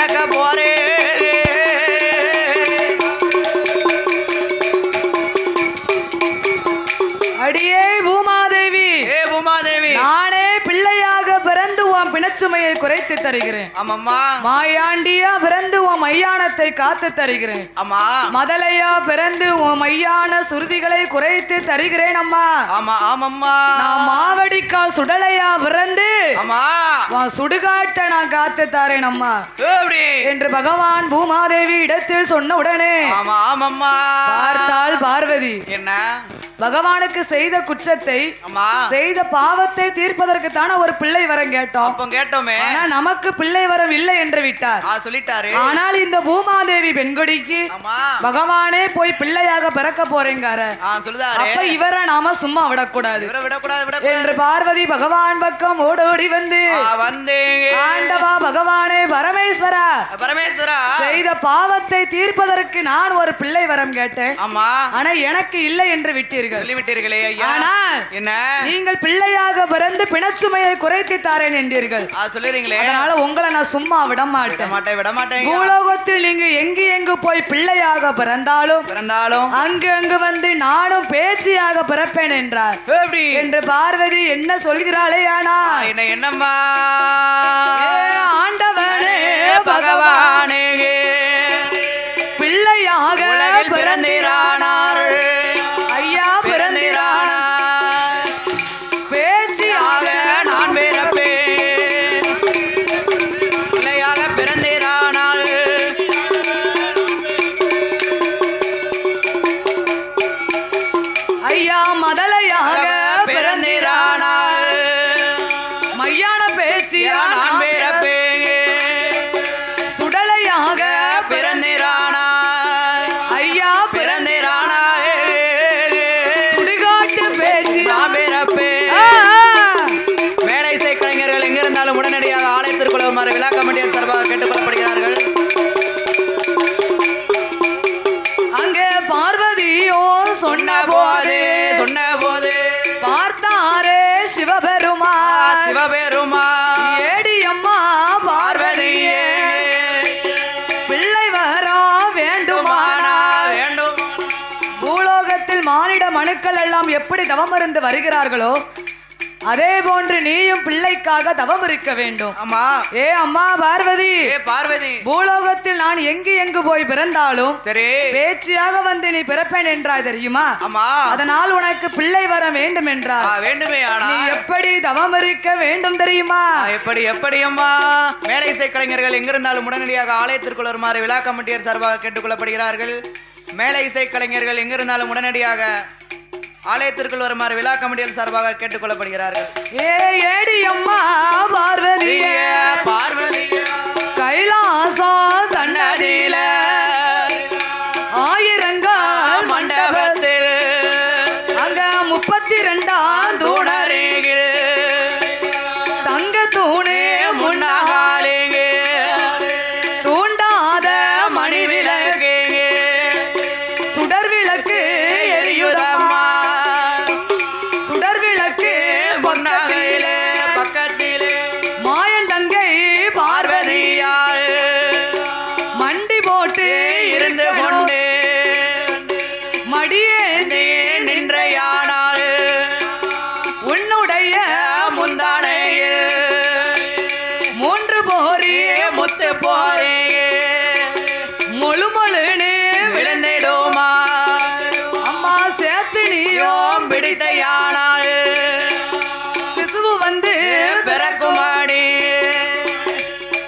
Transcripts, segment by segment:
பிறக்க போறேன். அடியே பூமாதேவி, பூமாதேவி, நானே பிள்ளையாக பிறந்து உன் பிணச்சுமையை குறைத்து தருகிறேன். ஆமாம்மா. மாயாண்டியா பிறந்து உன் மையானத்தை காத்து தருகிறேன். ஆமா. மதலையா பிறந்து உன் மையான சுருதிகளை குறைத்து தருகிறேன் அம்மா. ஆமா. ஆமாம்மா. நான் மாவடிக்கா சுடலையா பிறந்து ஆமா உன் சுடுகாட்ட நான் காத்து தாரேன் அம்மா என்று பகவான் பூமாதேவி இடத்தில் சொன்ன உடனே ஆமா. ஆமாம்மா. பார்த்தாள் பார்வதி. என்ன பகவானுக்கு செய்த குற்றத்தை செய்த பாவத்தை தீர்ப்பதற்கு தானே ஒரு பிள்ளை வரம் கேட்டோம். கேட்டோமே. ஆனா நமக்கு பிள்ளை வரம் இல்லை என்று விட்டார். சொல்லிட்டாரு. ஆனால் இந்த பூமாதேவி பெண்கொடிக்கு பகவானே போய் பிள்ளையாக பிறக்க போறேங்கார. அப்ப இவரை நாம சும்மா விடக்கூடாது என்று பார்வதி பகவான் பக்கம் ஓடோடி வந்து ஆண்டவா பகவானே பரமேஸ்வரா, பரமேஸ்வரா, செய்த பாவத்தை தீர்ப்பதற்கு நான் ஒரு பிள்ளை வரம் கேட்டேன். ஆனா எனக்கு இல்லை என்று விட்டீர்கள். சொல்லிவிட்டீர்களே ஐயா. ஆனால் என்ன நீங்கள் பிள்ளையாக பிறந்து பிணச்சுமையை குறைத்து தாரேன் என்றீர்கள். சொல்லுறீங்களே. அதனால உங்களை நான் சும்மா விட மாட்டேன். பூலோகத்தில் நீங்க எங்கு போய் பிள்ளையாக பிறந்தாலும் அங்கு வந்து நானும் பேச்சியாக பிறப்பேன் என்றார். என்று பார்வதி என்ன சொல்கிறாளே. ஆனா என்னம்மா ஆண்டவனே பகவானே பிள்ளையாக பிறந்திரானார். ஐயா பிறந்திரானார். பேச்சியாக நான் பிறப்பேன். பிள்ளையாக பிறந்திரானாள். ஐயா மதலையாக பிறந்திரானாள். மையான பேச்சியா நான் பிறப்பேன். சுடலையாக பிறந்திரானாள். ஐயா பிறந்திரானாள். சுடுகாட்டு பேச்சு நான் பிறப்பேன். மேலை இசை கலைஞர்கள் எங்கிருந்தாலும் உடனடியாக ஆலயத்திற்குள்ள வருமாறு விழா கமிட்டியின் சார்பாக கேட்டுக்கொள்ளப்படுகிறார்கள். அங்கே பார்வதியோ சொன்ன போது பார்த்தாரே சிவபெருமா ஏடியம்மா பார்வதியே பிள்ளை வரா வேண்டுமானா வேண்டும். பூலோகத்தில் மானிட மனுக்கள் எல்லாம் எப்படி தவம் இருந்து வருகிறார்களோ அதே போன்று நீயும் பிள்ளைக்காக தவம் இருக்க வேண்டும். ஆமா. அம்மா பார்வதி, பூலோகத்தில் நான் எங்கு போய் பிறந்தாலும் சரி பேச்சியாக வந்து நீ பிறப்பேன் என்றாய் தெரியுமா? ஆமா. அதனால் உனக்கு பிள்ளை வர வேண்டும் என்றார். வேண்டுமே. நீ எப்படி தவம் இருக்க வேண்டும் தெரியுமா? எப்படி அம்மா? மேலை இசை கலைஞர்கள் எங்கிருந்தாலும் உடனடியாக ஆலயத்திற்குள் வருமாறு விழா கமிட்டியர் சார்பாக கேட்டுக்கொள்ளப்படுகிறார்கள். மேலை இசை கலைஞர்கள் எங்கிருந்தாலும் உடனடியாக ஆலயத்திற்குள் வருமாறு விழா கமிட்டியில் சார்பாக கேட்டுக்கொள்ளப்படுகிறார்கள். ஏடியம்மா பார்வதி கைலாசம் தன்னதில ஆயிரங்கால் மண்டபத்தில் அங்க 32ஆம் தூணருகில் தங்க தூணே முன்னாளிங்க தூண்டாத மணி விளக்கு சுடர் விளக்கு எரியுதம்மா. பக்கத்திலே மாயண்டங்கை பார்வதியாள் மண்டி போட்டு இருந்து கொண்டு மடியேந்தி நின்றையானாள். உன்னுடைய முந்தானையில் 3 போரி முத்து போரே மொழுமொழுன்னு விழுந்திடுமா. அம்மா சேர்த்து நீயும் பிடித்தையானாள். சிசுவு வந்து பிறக்குமாடி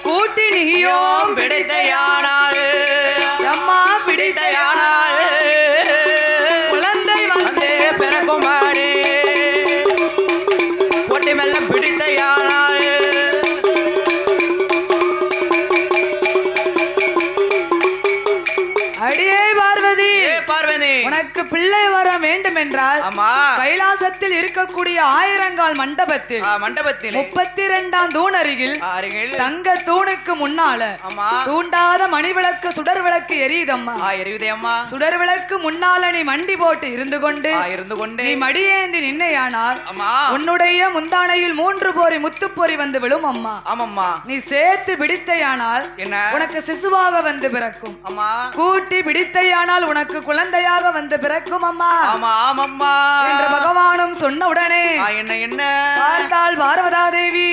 கூட்டி நீயும் பிடித்தையானாள். அம்மா பிடித்தையானாள். குழந்தை வந்து பிறக்குமாடி கூட்டி மெல்ல பிடித்தையானாள். அடியே பார்வதி, உனக்கு பிள்ளை பிள்ளை வர வேண்டும் என்றால் ஆமா கைலாசத்தில் இருக்கக்கூடிய ஆயிரங்கால் மண்டபத்தில் 32ஆம் தூண் அருகில் தங்க தூணுக்கு முன்னால தூண்டாத மணி விளக்கு சுடர் விளக்கு எரியுதம்மா சுடர் விளக்கு முன்னால நீ மண்டி போட்டு இருந்து கொண்டு நீ மடியேந்தி நின்னையானால் உன்னுடைய முந்தானையில் 3 போரி முத்துப்பொறி வந்து விழும் அம்மா நீ சேர்த்து பிடித்தையானால் உனக்கு சிசுவாக வந்து பிறக்கும் கூட்டி பிடித்தையானால் உனக்கு குழந்தையாக வந்து பிறக்கும் அம்மா என்று பகவானும் சொன்ன உடனே என்ன பார்த்தால் பார்வதா தேவி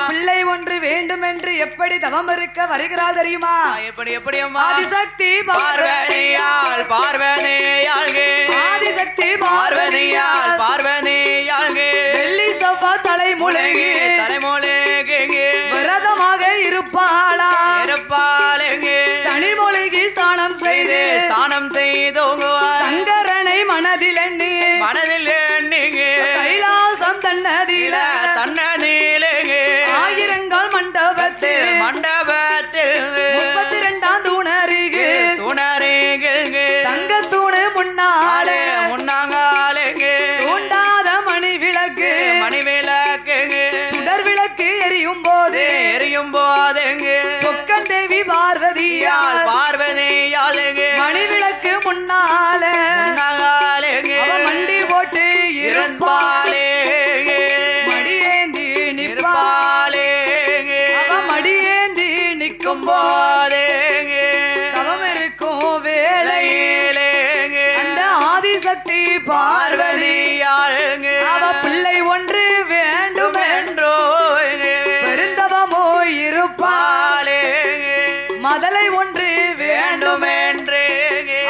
பிள்ளை ஒன்று வேண்டும் என்று எப்படி தவம் இருக்க வருகிறாள் தெரியுமா? எப்படி ஆதிசக்தி பார்வதியால் ஆதிசக்தி பார்வதியால் வெள்ளி செவ்வாய் தலைமுழுகி விரதமாக இருப்பாளா சனி மூழ்கி ஸ்நானம் செய்து சங்கரனை மனதில் எண்ணி கைலாசம் தன்னதில ஆயிரங்கால் மண்டபத்தில் 32ஆம் தூண் அருகில் தங்க தூணு முன்னாலே தூண்டாத மணி விளக்கு சுடர் விளக்கு எரியும் போது சொக்கன் தேவி பார்வதியால் மணி விளக்கு முன்னால மண்டி போட்டு இருப்பாளே மடியேந்தி நிற்பாளே மடியேந்தி நிற்கும் போதே தவம் இருக்கும் வேளையிலே அந்த ஆதிசக்தி பார்வதியால் பிள்ளை ஒன்று வேண்டும் என்றோ பெருந்தவமோ இருப்பாளே மதலை ஒன்று வேண்டும் என்று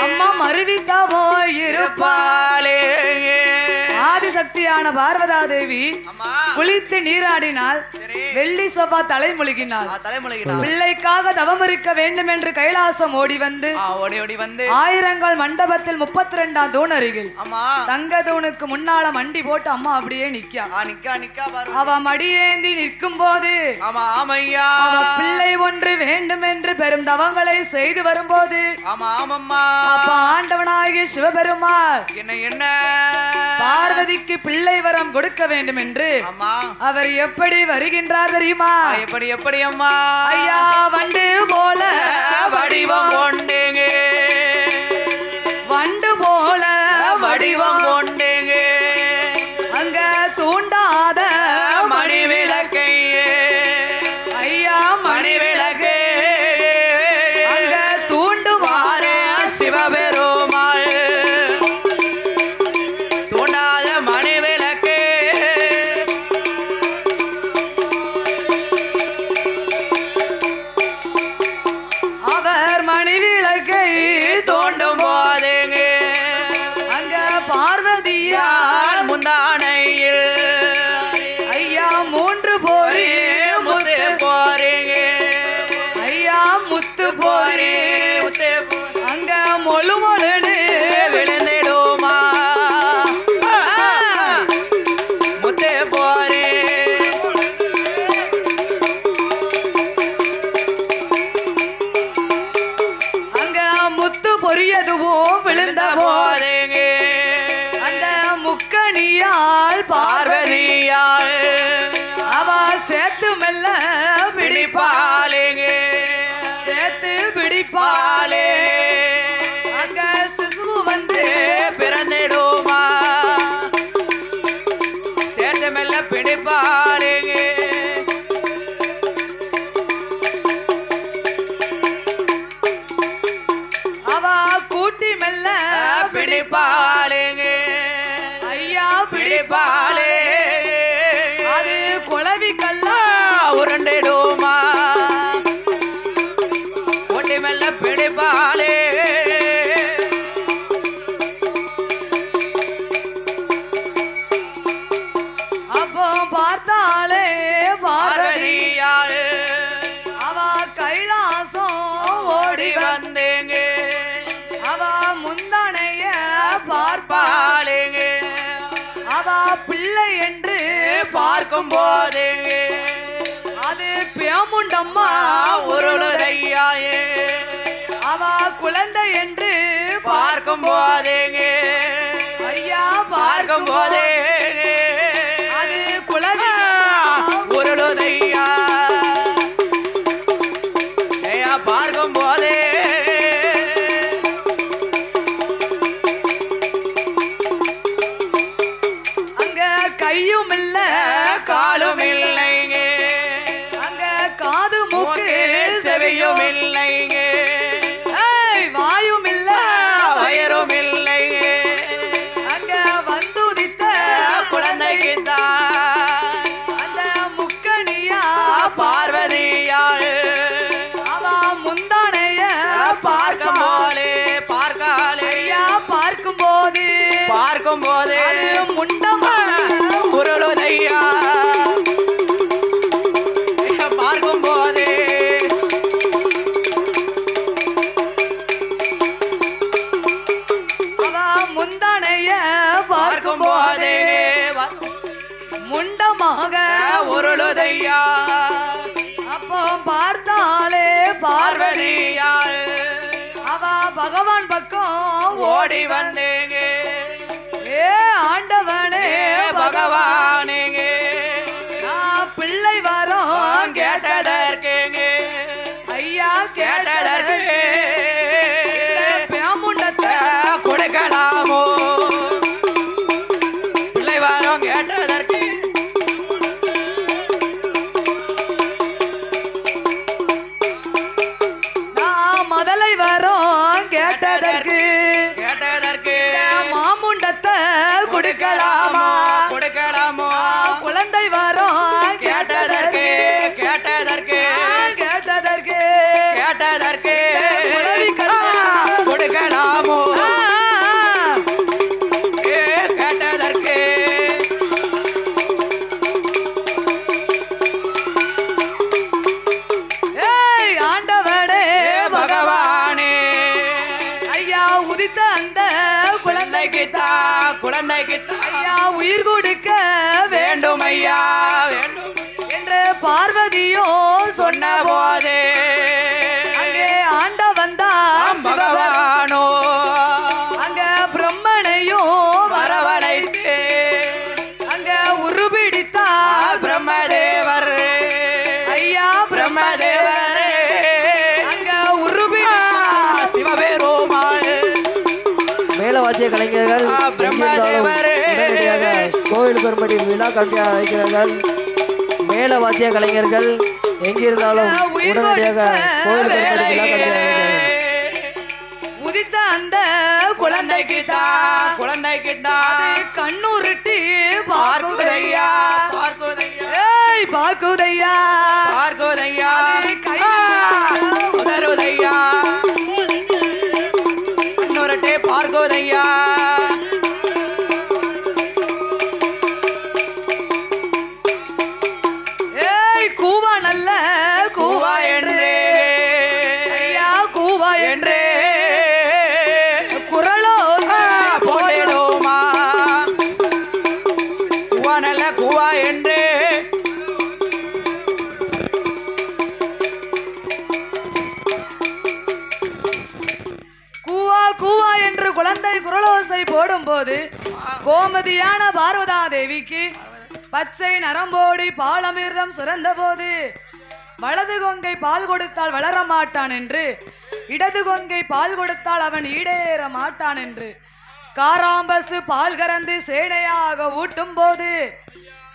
அம்மா மருவித்தவோ இருப்பாளே ஆதிசக்தியான பார்வதா தேவி குளித்து நீராடினால் வெள்ளி சபா தலைமுழுகினாள் பிள்ளைக்காக தவம் இருக்க வேண்டும் என்று கைலாசம் ஓடி வந்து ஆயிரங்கால் மண்டபத்தில் 32ஆம் தூண் அருகில் தங்க தூணுக்கு முன்னால மண்டி போட்டு அம்மா அப்படியே நிக்கா அவ மடியேந்தி நிற்கும் போது பிள்ளை ஒன்று வேண்டும் என்று பெரும் தவங்களை செய்து வரும்போது அப்ப ஆண்டவனாகிய சிவபெருமாள் என்ன பார்வதிக்கு பிள்ளை வரம் கொடுக்க வேண்டும் என்று அவர் எப்படி வருகின்றார் தெரியுமா? எப்படி அம்மா ஐயா வண்டு போல வடிவம் கொண்டேங்க வண்டு போல வடிவம் கொண்டேங்க அங்க தூண்டாத மணி விளக்கை ஐயா மணி விளக்கு அங்க தூண்டுவார சிவபெருமாள் தூண்டாத மணி விளக்கு அவர் மணி விளக்கை தோண்டும் போதுங்க அங்க பார்வதியால் முந்தானையில் ஐயா 3 போரி முத்து போறீங்க ஐயா முத்து போரி அங்க மொழு மொழுன்னு விழுந்திடுமா முத்து போறே அங்க முத்து பொரியதுவோ விழுந்த போதேங்க அந்த முக்கணியால் பார்வதியாள் அவ சேர்த்து மெல்ல பிடிப்பாளேங்க சேர்த்து பிடிப்பாளே அங்க சிசு வந்து பிறந்திடுமா சேர்த்து மெல்ல பிடிப்பாளேங்க அவ கூட்டி மெல்ல பிடிப்பாளேங்க ஐயா பிடிப்பாளே அது குளவி கல்லா உருண்டிடுமா ஓட்டி மெல்ல பிடிப்பாளே அப்போ பார்த்தாலே பார்வதியாள் அவ கைலாசம் ஓடி வந்தேங்க அவ முந்தானைய பார்ப்பாளேங்க அவ பிள்ளை என்று பார்க்கும் போதேங்க அது பேமுண்டம்மா உருளுதையாயே அவ குழந்தை என்று பார்க்கும் பார்க்கும் போதேங்க ஐயா பார்க்கும் போதே அது குலவி உருளுதையா ஐயா பார்க்கும் போதே அங்க கையும் இல்ல காலும் இல்லைங்க அங்க காது மூக்கு செவியும் இல்லைங்க வாயும் இல்ல வயரும் இல்லைங்க அங்க வந்துதித்த குழந்தைக்கு தான் அந்த முக்கணியா பார்வதியாள் அவ முந்தானைய பார்க்கும் போலே பார்க்காலே ஐயா பார்க்கும் போது பார்க்கும் போதே முண்டமா உருளுதையா பார்க்கும் போதே அவ முந்தானைய பார்க்கும் போதே முண்டமாக உருளுதையா அப்போ பார்த்தாலே பார்வதியாள் அவ பகவான் பக்கம் ஓடி வந்தேங்க ஏ ஆண்டவனே பகவானேங்க நான் பிள்ளை வரோம் கேட்டதற்கேங்க ஐயா கேட்டதற்கு பேமுண்டத்தை கொடுக்கலாமோ பிள்ளை வாரம் கேட்டதற்கு நான் முதலை வரோம் கேட்டதற்கு கேட்டதற்கு மாமுண்டத்தை கொடுக்கலாமா கொடுக்கலாமோ குழந்தை வரோம் கேட்டதற்கு கேட்டதற்கு கேட்டதற்கு கேட்டதற்கு உதவி கல்வி. கொடுக்கலாமோ கேட்டதற்கு ஏய் ஆண்டவனே பகவானே ஐயா உதித்த அந்த குழந்தைக்கு குழந்தைக்கு ஐயா உயிர் கொடுக்க வேண்டும் ஐயா வேண்டும் என்று பார்வதியோ சொன்ன போதே அங்கே ஆண்டவன் தான் பகவானோ அங்க பிரம்மனையும் வரவழைத்து அங்க உருபிடித்தார் பிரம்மதேவர் ஐயா பிரம்மதேவர் அங்க உருபிடி சிவபெருமாள் மேலவாத்திய கலைஞர்கள் எங்கிருந்தாலும் உடனடியாக கோவில் பெரும்படி விழா கட்டி அழைக்கிறார்கள். மேலவாத்திய கலைஞர்கள் எங்கிருந்தாலும் உடனடியாக கோவில் பெரும்படி விழா கட்டி அழைக்கிறார்கள். உதித்த அந்த குழந்தைக்கு குழந்தைக்கு தான் கண்ணுருட்டி பார்க்குதையா பார்க்குதையா பார்க்குதையா ஏய் பார்க்குதையா பார்க்குதையா கை உதருதையா இன்னொருட்டே பார்க்குதையா ஏய் கூவா நல்ல கூவா என்றே ஐயா கூவா என்று என்றே குரலோ போடேடோமா குவா நல்ல குவா என்றே கூவா கூவா என்று குழந்தை குரலோசை போடும்போது கோமதியான பார்வதா தேவிக்கு பச்சை நரம்போடி பாலமிர்தம் சுரந்த போது வலது கொங்கை பால் கொடுத்தால் வளர மாட்டான் என்று இடது கொங்கை பால் கொடுத்தால் அவன் ஈடேற மாட்டான் என்று காராம்பசு பால் கறந்து சேனையாக ஊட்டும் போது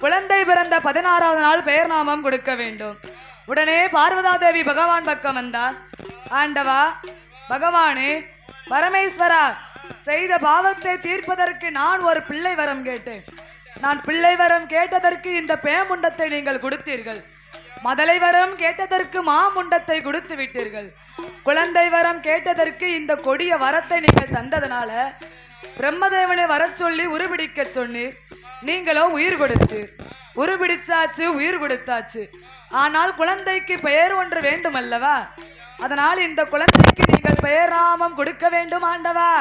குழந்தை பிறந்த 16வது நாள் பெயர் நாமம் கொடுக்க வேண்டும். உடனே பார்வதா தேவி பகவான் பக்கம் வந்தார். ஆண்டவா பகவானே பரமேஸ்வரா, செய்த பாவத்தை தீர்ப்பதற்கு நான் ஒரு பிள்ளை வரம் கேட்டேன். நான் பிள்ளை வரம் கேட்டதற்கு இந்த பேமுண்டத்தை நீங்கள் கொடுத்தீர்கள். மதலை வரம் கேட்டதற்கு மாமுண்டத்தை கொடுத்து விட்டீர்கள். குழந்தை வரம் கேட்டதற்கு இந்த கொடிய வரத்தை நீங்கள் தந்ததனால பிரம்மதேவனை வர சொல்லி உருபிடிக்க சொன்னீர். நீங்களோ உயிர் கொடுத்து உருபிடிச்சாச்சு, உயிர் கொடுத்தாச்சு. ஆனால் குழந்தைக்கு பெயர் ஒன்று வேண்டும் அல்லவா? அதனால் இந்த குழந்தைக்கு நீங்கள் பெயர் நாமம் கொடுக்க வேண்டும் ஆண்டவா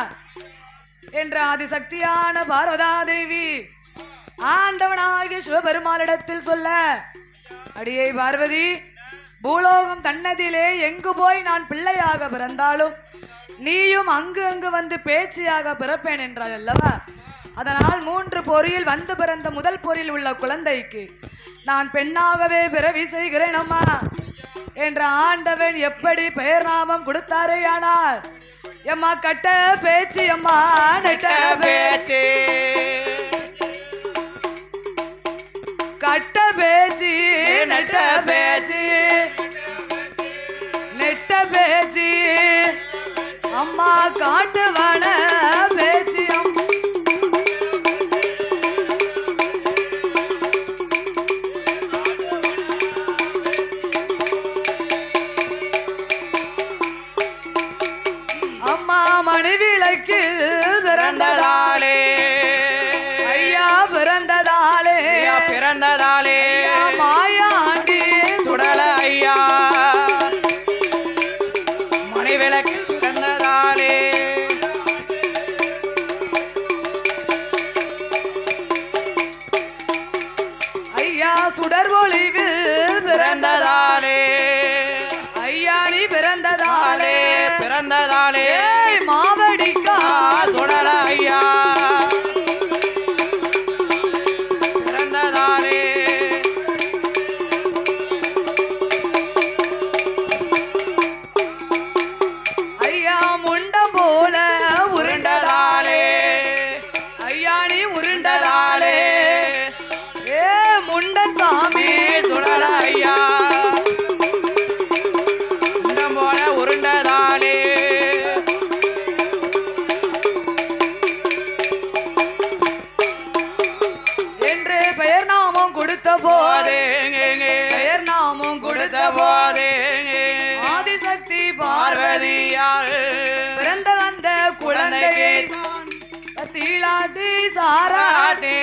என்ற ஆதிசக்தியான பார்வதா தேவி ஆண்டவனாகிய சிவபெருமானிடத்தில் சொல்ல, அடியே பார்வதி, பூலோகம் தன்னதிலே எங்கு போய் நான் பிள்ளையாக பிறந்தாலும் நீயும் அங்கு அங்கு வந்து பேச்சியாக பிறப்பேன் என்றால் அல்லவா? அதனால் 3 பொறியில் வந்து பிறந்த முதல் பொறியில் உள்ள குழந்தைக்கு நான் பெண்ணாகவே பிறவி செய்கிறேன் அம்மா என்ற ஆண்டவன் எப்படி பெயர் நாமம் கொடுத்தாரே. ஆனால் எம்மா கட்ட பேச்சு அம்மா நெட்ட பேச்சு கட்ட பேச்சு நெட்ட பேச்சு நெட்ட பேச்சு அம்மா காட்டுவான பேச்சு அம்மா மணிவிளக்கு பிறந்ததாலே ஐயா பிறந்ததாலே பிறந்ததாலே மாயாண்டி சுடல ஐயா மணிவிளக்கில் பிறந்ததாலே ஐயா சுடர் ஒளிவில் பிறந்ததாலே ஐயா நீ பிறந்ததாலே பிறந்ததாலே மாவடிக்கா சுடல ஐயா பிறந்ததாலே ஐயா முண்டம் போல உருண்டதாலே ஐயா நீ உருண்டதாலே ஏ முண்டன் சாமி சுடல ஐயா முண்டம் போல உருண்டதாலே என்று பெயர் நாமம் கொடுத்த போதே பெயர் நாமம் கொடுத்த போதே ஆதிசக்தி பார்வதியால் பிறந்த வந்த குழந்தையை தீளாட்டி சாராட்டி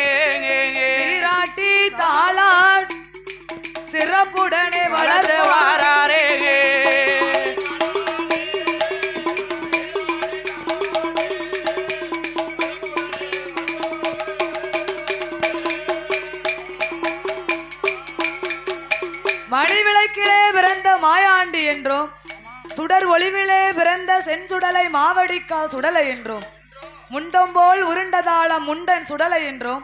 சீராட்டி தாளாட் சிறப்புடனே வளர்ந்து வாராரே மணிவிளக்கிலே பிறந்த மாயாண்டி என்றும் சுடர் ஒளிவிலே பிறந்த செஞ்சுடலை மாவடிக்கா சுடலை என்றும் முண்டம் போல் உருண்டதாள முண்டன் சுடலை என்றும்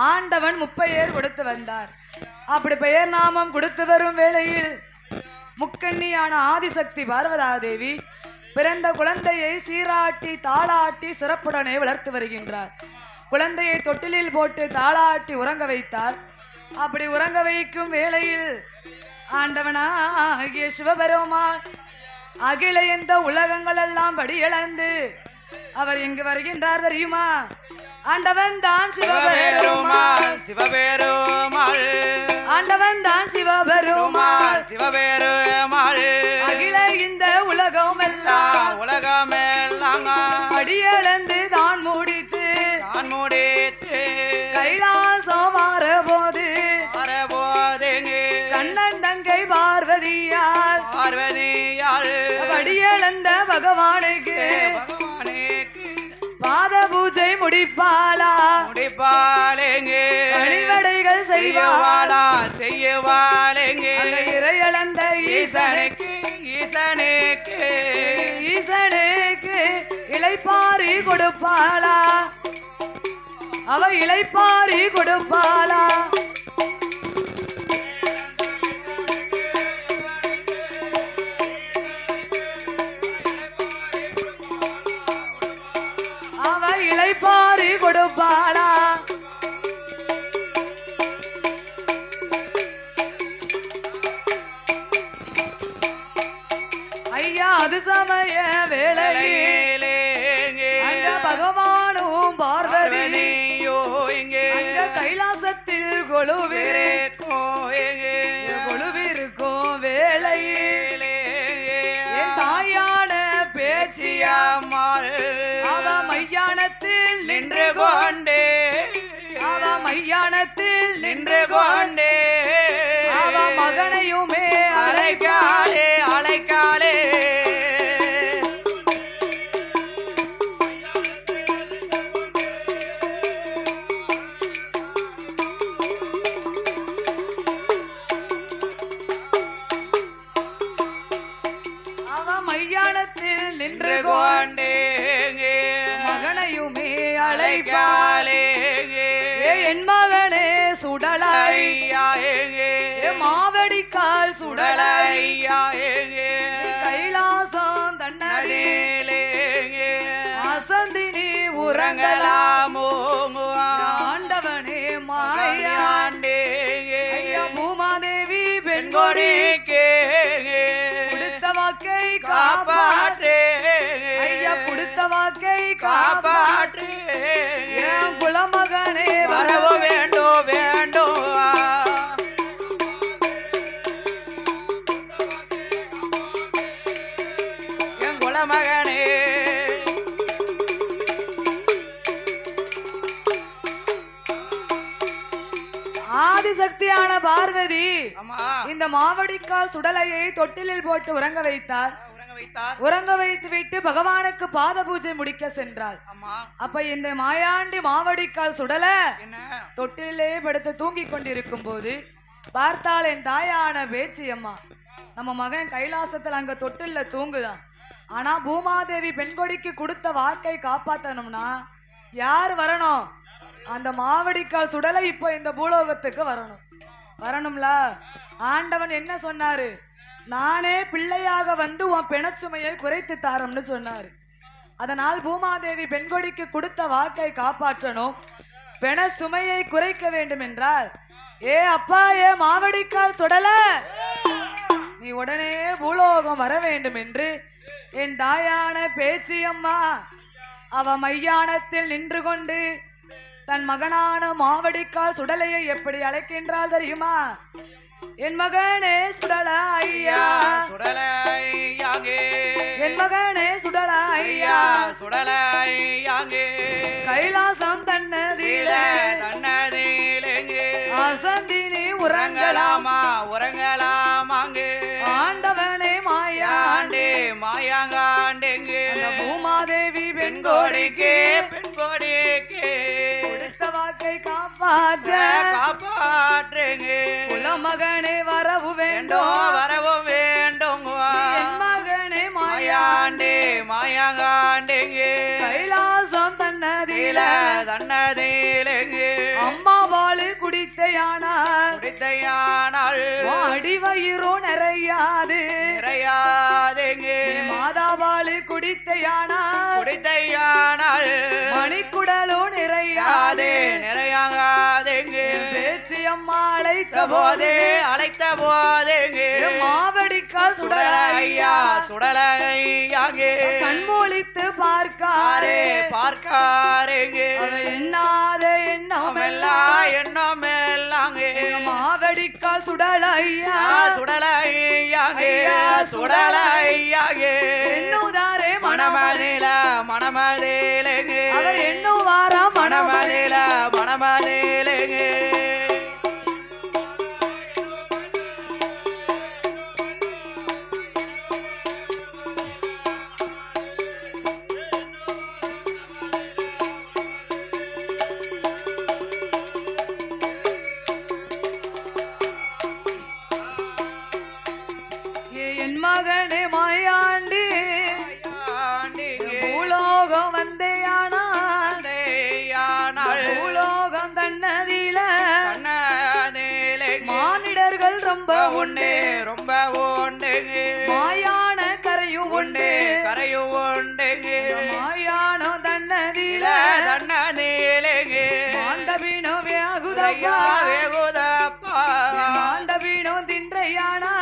ஆண்டவன் முப்பெயர் கொடுத்து வந்தார். அப்படி பெயர் நாமம் கொடுத்து வரும் வேளையில் முக்கண்ணியான ஆதிசக்தி பார்வதாதேவி பிறந்த குழந்தையை சீராட்டி தாளாட்டி சிறப்புடனே வளர்த்து வருகின்றார். குழந்தையை தொட்டிலில் போட்டு தாளாட்டி உறங்க வைத்தார். அப்படி உறங்க வைக்கும் வேளையில் ஆண்டவனாகிய சிவபெருமான் அகில எந்த உலகங்கள் எல்லாம் படியிழந்து அவர் எங்கு வருகின்றார் தெரியுமா? ஆண்டவன் தான் சிவபெருமான் சிவபெருமாள் ஆண்டவன் தான் சிவபெருமான் சிவபெருமாள் அகில இந்த உலகம் எல்லாம் உலகமெல்லாம் படியிழந்து தான் முடித்து கைலாசம் மாறபோது கண்ணன் தங்கை பார்வதியால் படியிழந்த பகவானுக்கு பாத பூஜை முடிப்பாளா பணிவடைகள் செய்வாளா இறையளந்த ஈசனுக்கு இளைப்பாரி கொடுப்பாளா அவ இளைப்பாரி கொடுப்பாளா அவ இளைப்பாரி கொடுப்பாளா ஐயா அது சமய வேளையிலே அங்க பகவானும் பார்வதியோ அங்க கைலாசத்தில் கொழுவிருக்கும் வேளையிலே என் தாயான பேச்சியம்மாள் அவ மையானத்தில் நின்று கொண்டே அவ மகனையுமே அழைக்காலே மையானத்தில் நின்று கொண்டே மகனையுமே அழைப்பாளே என் மகனே சுடலையா மாவடிக்கால் சுடலையா கைலாசம் தன்னதிலே அசந்தினி உறங்கலாமோ ஆண்டவனே மாயாண்டே பூமாதேவி பெண்கொடிக்கே கொடுத்த வாக்கை காப்பாற்றே ஐயா கொடுத்த வாக்கை காப்பாற்றே குலமகனே வரவு வேண்டும் வேண்டும் என் குலமகனே ஆதிசக்தியான பார்வதி ஆமா இந்த மாவடிக்கால் சுடலையை தொட்டிலில் போட்டு உறங்க வைத்தார். உறங்க வைத்து விட்டு பகவானுக்கு பாத பூஜை முடிக்க சென்றாள். அப்ப இந்த மாயாண்டி மாவடிக்கால் சுடல தொட்டிலே படுத்து தூங்கி கொண்டிருக்கும் போது பார்த்தாள் என் தாயான பேச்சியம்மா. நம்ம மகன் கைலாசத்துல அங்க தொட்டில்ல தூங்குதான். ஆனா பூமாதேவி பெண்கொடிக்கு கொடுத்த வாக்கை காப்பாத்தணும்னா யார் வரணும்? அந்த மாவடிக்கால் சுடலை இப்போ இந்த பூலோகத்துக்கு வரணும்ல. ஆண்டவன் என்ன சொன்னாரு? நானே பிள்ளையாக வந்து உன் பிணச்சுமையை குறைத்து தாரம்னு சொன்னாரு. அதனால் பூமாதேவி பெண்கொடிக்கு கொடுத்த வாக்கை காப்பாற்றணும், பிண சுமையை குறைக்க வேண்டும் என்றால் ஏ அப்பா ஏ மாவடிக்கால் சுடல நீ உடனே பூலோகம் வர வேண்டும் என்று என் தாயான பேச்சியம்மா அவ மையானத்தில் நின்று கொண்டு தன் மகனான மாவடிக்கால் சுடலையை எப்படி அழைக்கின்றாள் தெரியுமா? என் மகனே சுடல ஐயா சுடல ஐயாங்கே என் மகனே சுடல ஐயா சுடல ஐயாங்கே கைலாசம் தன்னதிலே அசந்தினி உறங்கலாமா உறங்கலாமாங்கே ஆண்டவனே மாயாண்டே மாயாங்காண்டேங்கே பூமாதேவி பெண்கோடிக்கு கொடுத்த வாக்கை காப்பாற்ற காப்பாற்றுங்க குலமகனே வரவு வேண்டும் வரவு வேண்டும் என் மகனே மாயாண்டே மாயாங்காண்டேங்க கைலாசம் தன்னதில அம்மா வாழு குடித்தையானால் அடி வயிறோ நிறையாது மாதா வாழு குடித்தையானால் மணிக்குடலோ நிறையாது பேச்சு அம்மா அழைத்த போதே மாவடிக்கால் சுடலையா சுடலையாங்கே கண்மொழித்து பார்க்காரே எண்ணாத எண்ணமெல்லாங்கே மாவடிக்கால் சுடலையா சுடலையாங்கே சுடலையாங்கே எண்ணுதாரே மணமதிலேங்க அவர் எண்ணுவாரா மணமதிலேங்க என் மகனே மாயாண்டி பூலோகம் வந்தேயானால் பூலோகம் தன்னதில மானிடர்கள் ரொம்ப உண்டு ரொம்ப உண்டுங்க மாயான கரையும் உண்டு மாயானம் தன்னதில மாண்டபீனோ வேகுதப்பா மாண்டபீனோ தின்றையானால்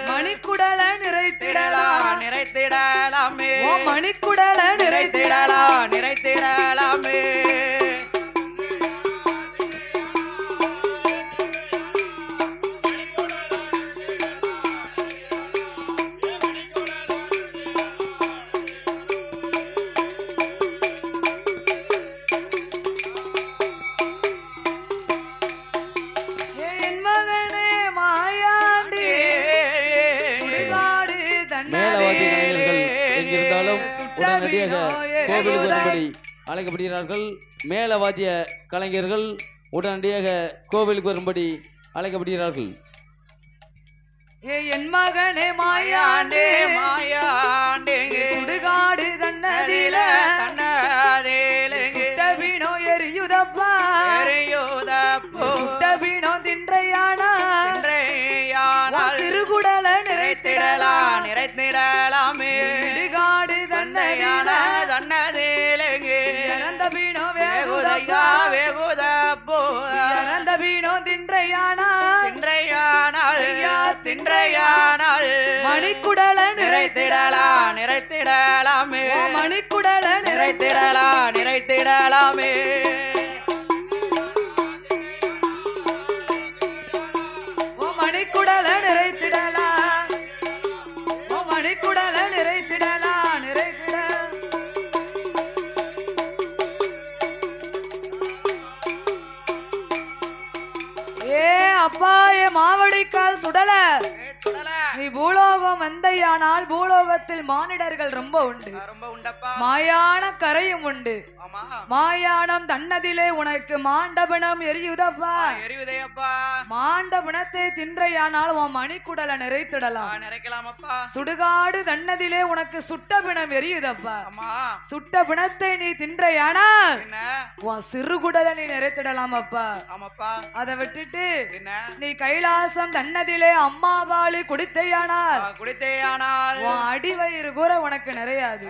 மணிக்குடல நிறைத்திடலாமே மணிக்குடல நிறைத்திடலாமே என் மகனே மாயாண்டி சுடுகாடு மேலவாதி கலைஞர்கள் எங்கிருந்தாலும் உடனடியாக கோவிலுக்கு வரும்படி அழைக்கப்படுகிறார்கள். மேலவாத்திய கலைஞர்கள் உடனடியாக கோவிலுக்கு வரும்படி அழைக்கப்படுகிறார்கள். என் மகனே மாயாண்டே மாயாண்டே சுடுகாடு தன்னதில சுட்டபினோ எரியுதப்பா சுட்டபினோ தின்றையானா சிறுகுடல நிறைத்திடலாமே சுடுகாடு தன்னதில இறந்த பீனோ வேகுதப்பா இறந்த பீனோ தின்றையானால் மணிக்குடல நிறைத்திடலாமே மணிக்குடல நிறைத்திடலாமே மணிக்குடல நிறைத்திடலாம் மணிக்குடல நிறைத்திடலாம் நிறைத்திட ஏ அப்பா ஏ மாவடிக்கால் சுடல நீ பூலோகம் வந்தையானால் பூலோகத்தில் மானிடர்கள் ரொம்ப உண்டு மாயான கரையும் உண்டு மாயானம் தன்னதிலே உனக்கு மாண்டபனம் எரியுதப்பா மாண்டபனத்தை தின்றையானால் உன் மணிக்குடலை நிறைத்திடலாம் சுடுகாடு தன்னதிலே உனக்கு சுட்டபிணம் எரியுதப்பா சுட்ட பிணத்தை நீ தின்றையானால் உன் சிறுகுடலை நீ நிறைத்திடலாம் அப்பா அதை விட்டுட்டு நீ கைலாசம் தன்னதிலே அம்மாவாளி குடித்தையானால் உன் அடிவயிறு கூற உனக்கு நிறையாது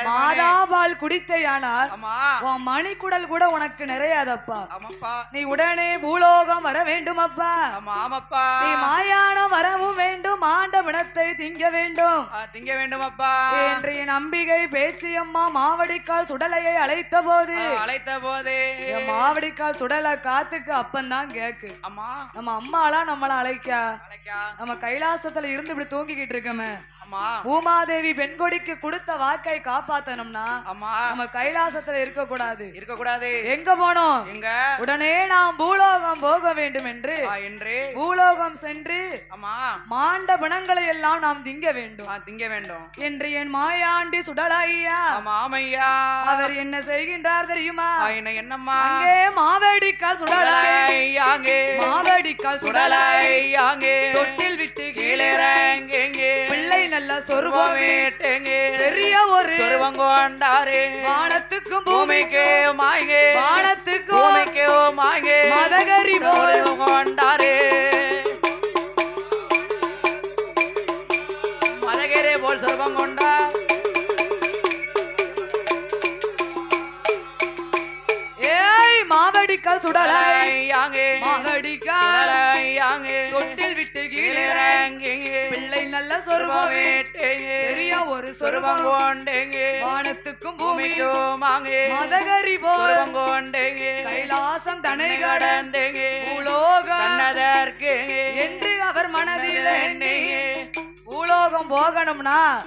மாதாபால் குடித்தையானால் உன் மணிக்குடல் கூட உனக்கு நிறையாதப்பா நீ உடனே பூலோகம் வர வேண்டும் அப்பா நீ மாயானம் வரவும் வேண்டும் ஆண்ட பிணத்தை திங்க வேண்டும் என்று என் அம்பிகை பேச்சியம்மா மாவடிக்கால் சுடலையை அழைத்த போது மாவடிக்கால் சுடலை காத்துக்கு அப்பந்தான் கேக்கு நம்ம அம்மாலாம் நம்மள அழைக்கா நம்ம கைலாசத்துல இருந்து இப்படி தூங்கிக்கிட்டு இருக்கமே பூமாதேவி பெண்கொடிக்கு கொடுத்த வாக்கை காப்பாத்தணும்னா நம்ம கைலாசத்துல இருக்க கூடாது எங்க போனோம் உடனே நாம் பூலோகம் போக வேண்டும் என்று பூலோகம் சென்று மாண்ட பிணங்களை எல்லாம் நாம் திங்க வேண்டும் என்று என் மாயாண்டி சுடலையா அவர் என்ன செய்கின்றார் தெரியுமா அங்கே மாவேடிக்கால் சுடலை மாவேடிக்கால் சுடலை தொட்டில் விட்டு கீழே பிள்ளை நல்ல சொருபம் பெரிய ஒரு வானத்துக்கும் பூமிக்கு வானத்துக்கும் மதகரி கொண்டாரே மதகரே போல் சொருபம் கொண்டா மாவடிக்கால் சுடலை மாவடிக்கால் தொட்டில் விட்டு கீழே பிள்ளை நல்ல சொருபம் பெரிய ஒரு சொருபம் வானத்துக்கும் பூமிக்கும் மதகரி போல் கைலாசம் தனை கடந்தேங்க பூலோகம் என்று அவர் மனதில் எண்ணி பூலோகம் போகணும்னா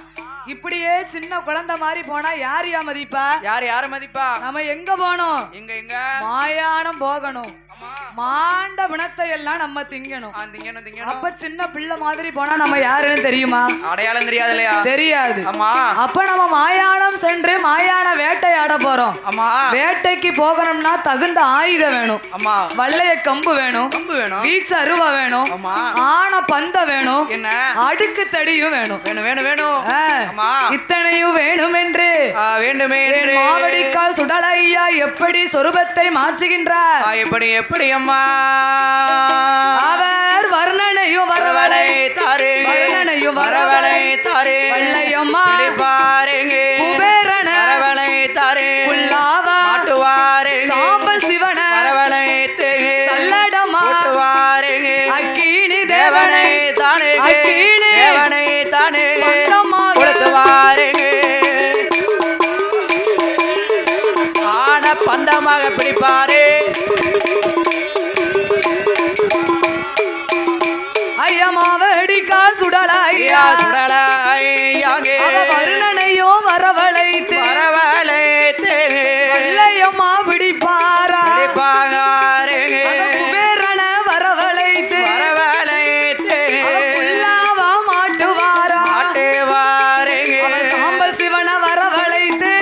இப்படியே சின்ன குழந்தை மாதிரி போனா யார் மதிப்பா யார மதிப்பா நம்ம எங்க போனோம் எங்க மாயானம் போகணும் மாண்ட பிணத்தை எல்லாம் நம்ம திங்கணும் அப்ப சின்ன பிள்ளை மாதிரி போனா நம்ம யாருன்னு தெரியுமா அடையாளம் தெரியாது இல்லையா தெரியாது அப்ப நம்ம மாயானம் சென்று மாயான வேட்டையாட போறோம் வேட்டைக்கு போகணும்னா தகுந்த ஆயுதம் வேணும் வள்ளைய கம்பு வேணும் வீச்சு அருவா வேணும் ஆன பந்த வேணும் அடுக்கு தடியும் வேணும் இத்தனையும் வேணும் என்று மாவடிக்கால் சுடலையா எப்படி சொரூபத்தை மாற்றுகின்றார் எப்படி அம்மா அவர் வர்ணனையும் வரவளை தாரே வர்ணனையும் வரவளை தாரே வள்ளையம்மா பாருங்க குபேரன வரவளை தாரே புல்லாவா மாட்டுவாரே சாம்பல் சிவன வரவளை தேகே சல்லடமா மாட்டுவாரே அக்கீனி தேவனை தானே அக்கீனி தேவனை தானே கொடுத்துவாரே ஆன பந்தமாக பிடிப்பாரே மாவடிக்கால் சுடலையா வருணனையோ வரவழைத்து வெள்ளையம்மா பிடிப்பாரா குபேரன வரவழைத்து புல்லாவா மாட்டுவாரா சாம்பல் சிவன வரவழைத்து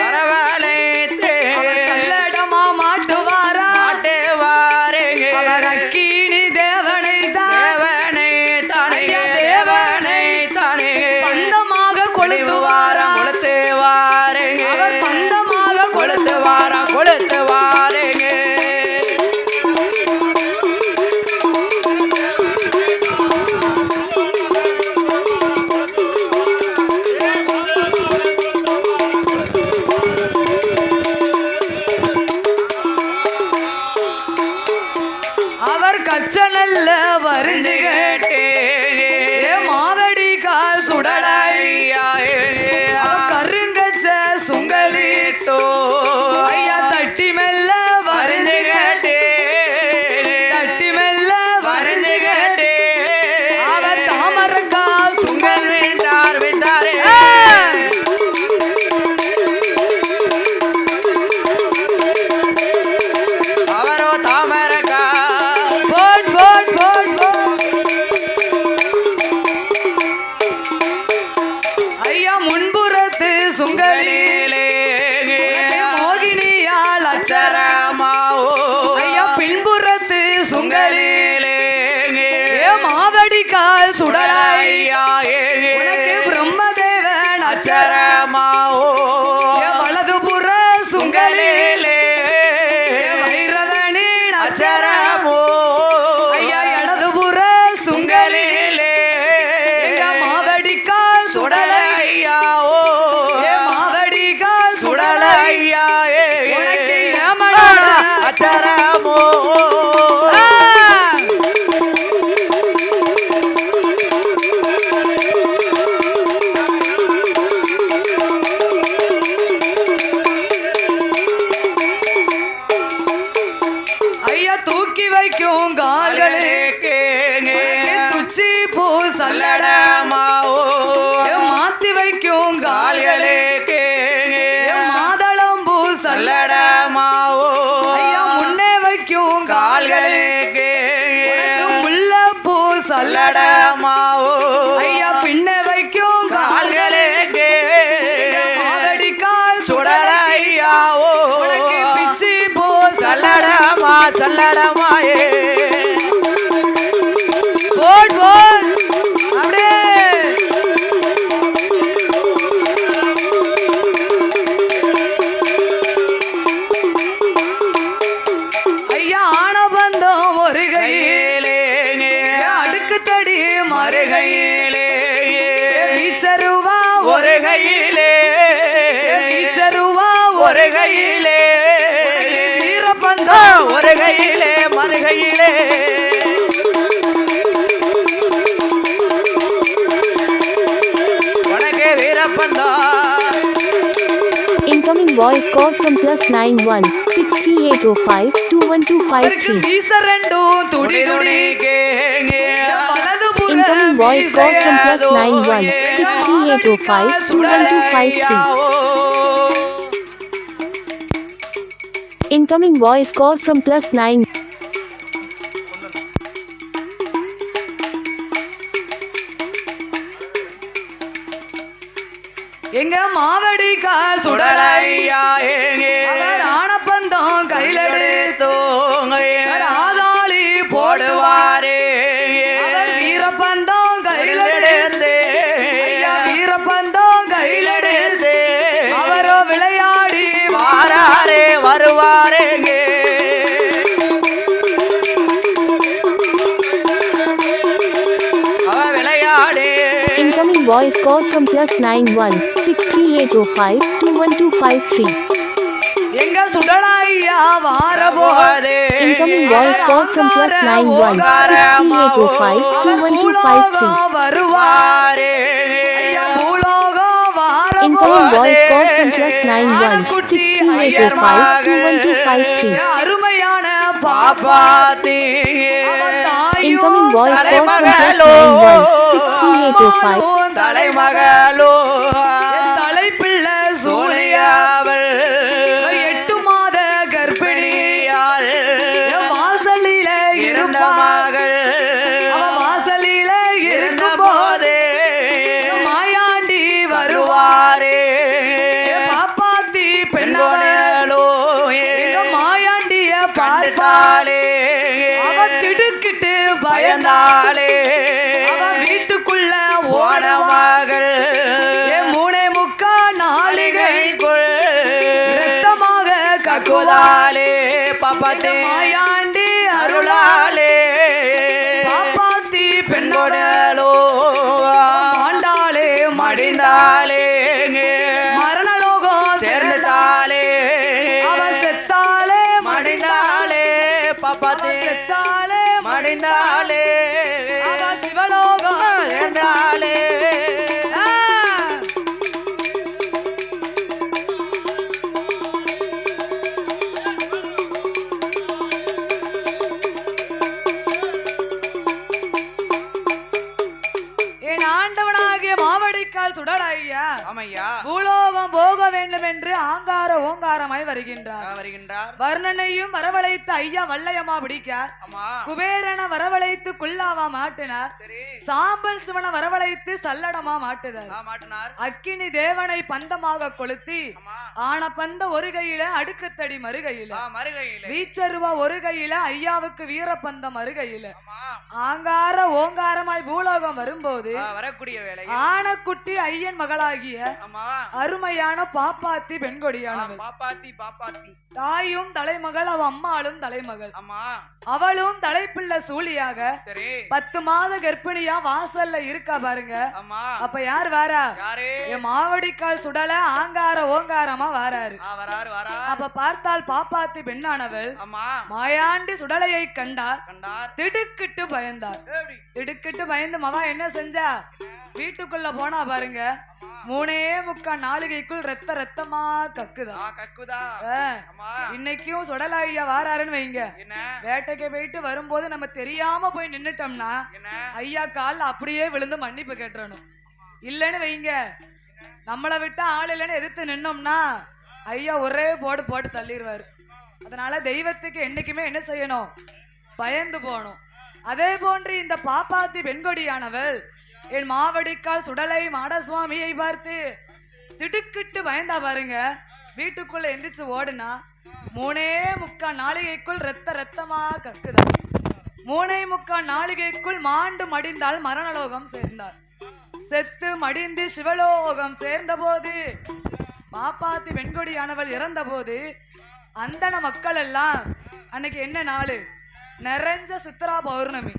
சல்லடமா மாட்டுவாரா அவர் அக்கீனி தேவனை தான் பூ சல்லடமாவோ மாத்தி வைக்கும் கால்களுக்கு மாதளம் பூ சல்லடமாவோ ஐயா முன்னே வைக்கும் கால்களுக்கு முல்லைப்பூ சல்லடமாவோ ஐயா பின்ன வைக்கும் கால்களுக்கு மாவடிக்கால் சுடலையாவோ பிச்சி பூ சல்லடமா சல்லடமாயே போட் போட் அப்படியே ஐயா ஆனபந்தம் ஒரு கையிலே அடுக்கு தடி மறுகையிலே வீச்சருவா ஒரு கையிலே வீச்சருவா ஒரு கையிலே வீரபந்தம் ஒரு கையிலே மறுகையிலே உனக்கு வீரப்பந்தம் Incoming voice call from +91 63805 21253. வீச ரெண்டும் துடி துடி Incoming voice call from +91 63805 21253. Incoming voice call from +9. எங்க மாவடி கால் சுடலையா ஆனப்பந்தம் கையிலெடுத்தோ ஆதாளி போடுவாரே வீரப்பந்தம் கையிலெடுத்து வீரப்பந்தம் கையிலெடுத்து அவரோ விளையாடி வாராரே வருவாரேங்க விளையாடே Incoming voice call from +91 63805 21253. எங்க சுடலையா வார போதே Incoming voice call from +91 63805 21253. வருவாரே பூலோகம் வார Incoming voice call from +91 63805 21253. அருமையான பாப்பாத்தி Incoming voice call from +91 63805 தலைமகளோ தலைப்பிள்ளை சூழியாவள் 8 மாத கர்ப்பிணியாள் வாசலில இருந்த இருந்த மகள் வாசலில இருந்த இருந்த போதே மாயாண்டி வருவா வருவாரே பாப்பாத்தி பெண்ணவளோ பெண்கொணலோ மாயாண்டிய பார்த்தாள் கண்டுட்டாளே அவ திடுக்கிட்டு பயந்தாள் பயந்தாளே அவ வீட்டுக்குள்ள ஓட ஓடவா மகள் மூணே முக்கா நாளிகை நாளிகைக்குள் ரத்தமாக கக்குதா கக்குதாளே பாப்பாத்தே மாயாண்டி அருளா அருளாளே பாப்பாத்தி பெண்ணோட பெண்கொணலோ ஆண்டாளே மடிந்தாளே மரணலோகம் சேர்ந்துட்டாளே அவ செத்தாளே மடிந்தாளே பாப்பாத்தே செத்தாளே மடிந்தாளே அவ சிவலோகம் சேர்ந்தாளே ஆ. என் ஆண்டவனாகிய மாவடிக்கால் சுடலையா ஆமையா பூலோகம் போக வேண்டும் என்று ஆங்கார ஓங்காரமாய் வருகின்றார் வருகின்றார் வர்ணனையும் வரவழைத்து ஐயா வல்லையம்மா பிடிக்கார் ஆமா குபேரனை வரவழைத்து குல்லாவா மாட்டினார் சரி சாம்பல் சிவனை வரவழைத்து சல்லடமா மாட்டுதார் மாட்டினார் அக்கினி தேவனை பந்தமாக கொளுத்தி ஆமா ஆன பந்த ஒரு கையில அடுக்குத்தடி மறுகையில மறுகையில வீச்சருவா ஒரு கையில ஐயாவுக்கு வீரப்பந்தம் மறுகையில ஆமா ஆங்கார ஓங்காரமாய் பூலோகம் வரும்போது வரக்கூடிய வேலை ஆனக்குட்டி ஐயன் மகளாகிய ஆமா அருமையான பாப்பாத்தி பெண்கொடியானவள் பாப்பாத்தி பாப்பாத்தி தாயும் தலைமகள் அவ அம்மாளும் தலைமகள் ஆமா அவளும் தலைப்பிள்ளை சூழியாக சரி 10 மாத கர்ப்பிணியா வாசல்ல இருக்கா பாருங்க ஆமா அப்ப யார் வாரா யாரு என் மாவடிக்கால் சுடல ஆங்கார ஓங்காரமா வாராரு வராரு வரா அப்ப பார்த்தால் பாப்பாத்தி பெண்ணானவள் ஆமா மாயாண்டி சுடலையை கண்டார் கண்டார் திடுக்கிட்டு பயந்தார் எப்படி திடுக்கிட்டு பயந்து மகா என்ன செஞ்சா வீட்டுக்குள்ள போனா பாருங்க 3.25 நாளிகைக்குள் ரத்தமா கக்குதா. இன்னைக்கும் சுடலாய்யா வாராருன்னு வைங்க, வேட்டைக்கு போயிட்டு வரும்போது நம்ம தெரியாம போய் நின்னுட்டோம்னா ஐயா கால் அப்படியே விழுந்து மன்னிப்பு கேட்டுறணும். இல்லன்னு வைங்க, நம்மளை விட்டா ஆள் இல்லைன்னு எதிர்த்து நின்னோம்னா ஐயா ஒரே போட்டு தள்ளிடுவாரு. அதனால தெய்வத்துக்கு என்னைக்குமே என்ன செய்யணும், பயந்து போகணும். அதே போன்று இந்த பாப்பாத்தி பெண்கொடியானவள் என் மாவடிக்கால் சுடலை மாடசுவாமியை பார்த்து திடுக்கிட்டு பயந்தா பாருங்க. வீட்டுக்குள்ள எந்திரிச்சு ஓடுனா 3.25 நாளிகைக்குள் ரத்தமா கக்குதா. 3.25 நாளிகைக்குள் மாண்டு மடிந்தால் மரணலோகம் சேர்ந்தார். செத்து மடிந்து சிவலோகம் சேர்ந்த போது பாப்பாத்தி பெண்கொடியானவள் இறந்த போது அந்தன மக்கள் எல்லாம் அன்னைக்கு என்ன நாள், நிறைஞ்ச சித்ரா பௌர்ணமி.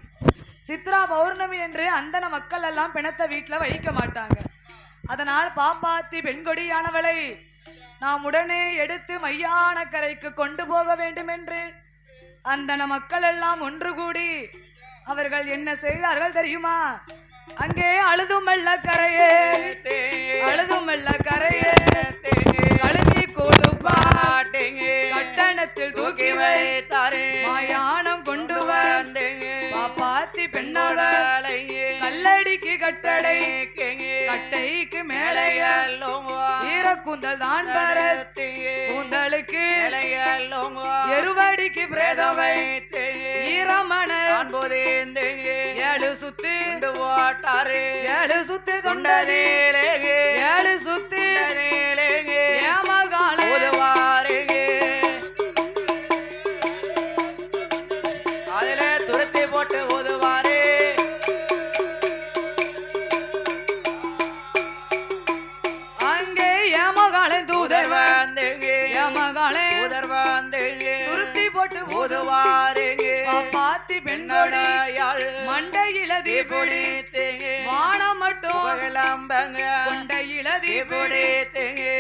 சித்ரா பௌர்ணமி என்று அந்தன மக்கள் எல்லாம் பிணத்தை வீட்டில் வைக்க மாட்டாங்க. அதனால் பாப்பாத்தி பெண்கொடியானவளை நாம் உடனே எடுத்து மையான கரைக்கு கொண்டு போக வேண்டும் என்று அந்தன மக்கள் எல்லாம் ஒன்று கூடி அவர்கள் என்ன செய்தார்கள் தெரியுமா? அங்கே அழுதும் வெள்ள கரையே, அழுதும் வெள்ள கரையே, கழுவி கொடுப்பாட்டேங்க, கட்டணத்தில் தூக்கி வைத்தாரே, மாயானம் கொண்டு வந்து பாப்பாத்தி பெண்ணோட கல்லடிக்கு கட்டடை, கட்டைக்கு மேலே ஈரக்கூந்தல் தான் பரத்தி, கூந்தலுக்கு எருவடிக்கு பிரேதம் வைத்து ஈரமண 7 சுத்து 7 சுத்து தொண்டதிலே 7 சுத்து ஏமகால அதிலே துரத்தி போட்டு ஓதுவாரே. அங்கே ஏமகால தூதர் வந்து ஏமகால தூதர் வந்து துருத்தி போட்டு ஓதுவாரே. பாப்பாத்தி பெண்ணோடு மண்டையில தீபொடி வானம் மட்டும் கொண்டையில தீபொடி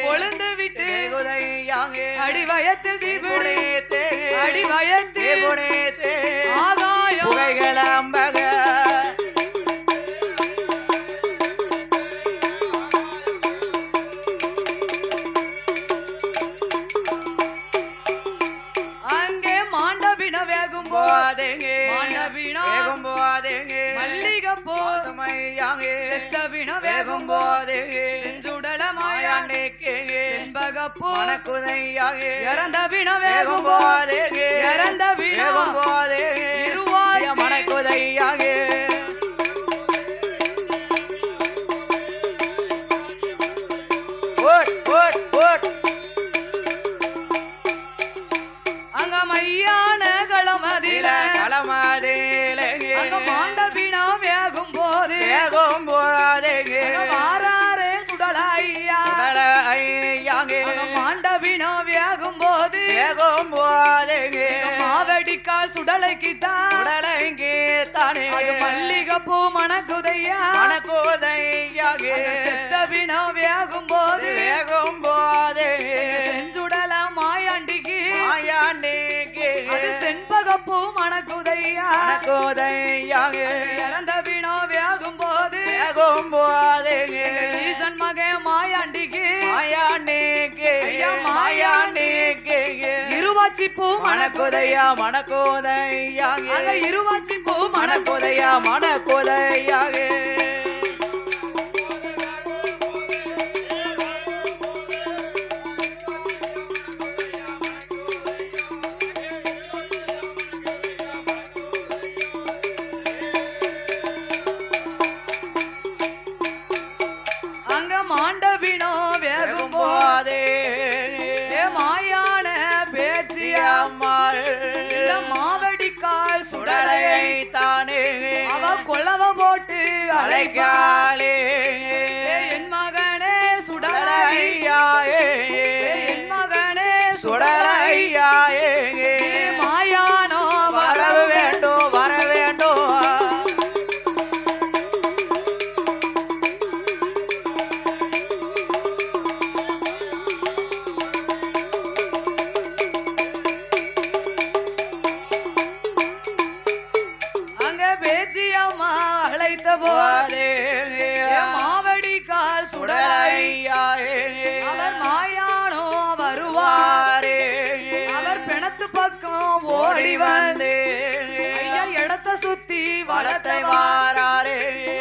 கொழுந்து விட்டு அடிவயத்தில் தீபொடி அடிவயத்தில் ஆகாயம் அங்கே மாண்டபின வேகும் போதேங்க, மாண்டபினா வேகும் போதேங்க, மல்லிகைப்பூ செத்தபின வேகும் போதேங்க, செஞ்சுடல மாயாண்டேங்க, செண்பகப்பூ மணக்குதையாக இறந்தபின வேகும் போதேங்க, இறந்தபின வேகும் போதேங்க, இருவாச்சி மணக்குதையாக அங்க மையான களமதில அங்க மாண்டபினா வேகும் போது வாராரே சுடலையா மாண்டபினா வேகும் போது மாவடிக்கால் சுடலைக்குத்தான் மல்லிகைப்பூ மணக்குதையா செத்தபினா வேகும் போது செஞ்சுடல மாயாண்டிக்கு அது செண்பகப்பூ மணக்குதையா இறந்த பினா வேகும் போது ஈசன் மகே மாயாண்டிக்கு இருவாச்சி பூ மணக்குதையா இருவாச்சி பூ மணக்குதையா மணக்குதையாக அங்க மாண்டபினோ வேகும் போதே மாயான பேச்சியம்மாள் இந்த மாவடிக்கால் சுடலையை தானே அவ கொலவ போட்டு அழைக்காளே. என் மகனே சுடலையாயே, என் மகனே சுடலையாயே, மாயானோ வரவு வேண்டும் வர வேண்டும். அங்க பேச்சியம்மா அழைத்த போதே மாவடிக்கால் சுடலை ஓடி வந்து ஐயா இடத்த சுத்தி வளத்தை வாராரே